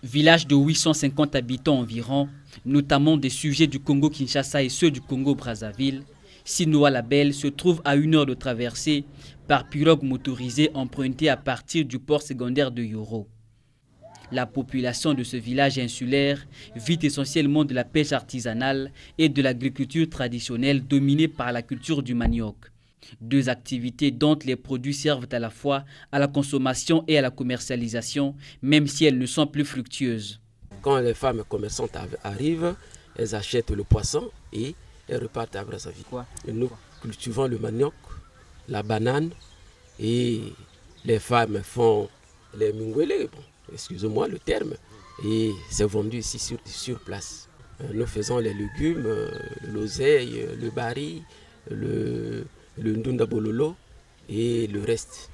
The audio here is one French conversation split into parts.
Village de 850 habitants environ, notamment des sujets du Congo-Kinshasa et ceux du Congo-Brazzaville, Sinoa la Belle se trouve à 1 heure de traversée par pirogue motorisée empruntée à partir du port secondaire de Yoro. La population de ce village insulaire vit essentiellement de la pêche artisanale et de l'agriculture traditionnelle dominée par la culture du manioc. Deux activités dont les produits servent à la fois à la consommation et à la commercialisation, même si elles ne sont plus fructueuses. Quand les femmes commerçantes arrivent, elles achètent le poisson et elles repartent à Brazzaville. Nous cultivons le manioc, la banane et les femmes font les mingwele, excusez-moi le terme, et c'est vendu ici sur place. Nous faisons les légumes, l'oseille, le bari, le ndunda bololo et le reste.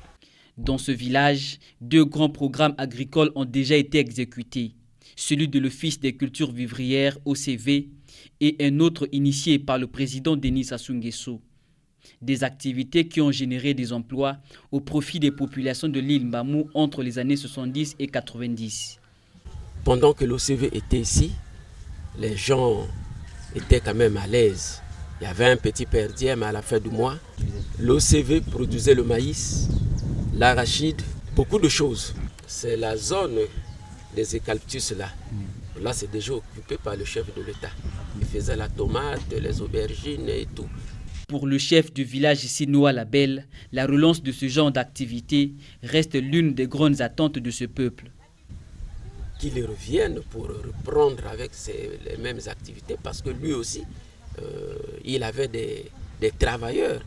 Dans ce village, 2 grands programmes agricoles ont déjà été exécutés. Celui de l'Office des cultures vivrières OCV et un autre initié par le président Denis Sassou Nguesso. Des activités qui ont généré des emplois au profit des populations de l'île Mbamou entre les années 70 et 90. Pendant que l'OCV était ici, les gens étaient quand même à l'aise. Il y avait un petit perdième à la fin du mois. L'OCV produisait le maïs, l'arachide, beaucoup de choses. C'est la zone des eucalyptus là. Là, c'est déjà occupé par le chef de l'État. Il faisait la tomate, les aubergines et tout. Pour le chef du village Sinoa la Belle, la relance de ce genre d'activité reste l'une des grandes attentes de ce peuple. Qu'il revienne pour reprendre avec les mêmes activités parce que lui aussi, il avait des travailleurs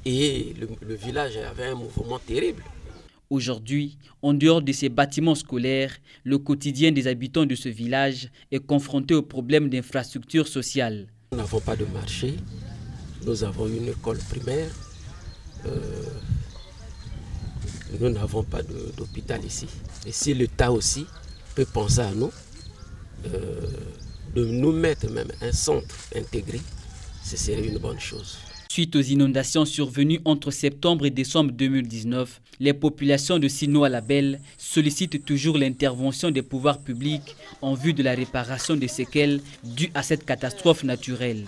et le village avait un mouvement terrible. Aujourd'hui, en dehors de ces bâtiments scolaires, le quotidien des habitants de ce village est confronté aux problèmes d'infrastructures sociales. Nous n'avons pas de marché, nous avons une école primaire, nous n'avons pas d'hôpital ici. Et si l'État aussi peut penser à nous, de nous mettre même un centre intégré, ce serait une bonne chose. Suite aux inondations survenues entre septembre et décembre 2019, les populations de Sinoa la Belle sollicitent toujours l'intervention des pouvoirs publics en vue de la réparation des séquelles dues à cette catastrophe naturelle.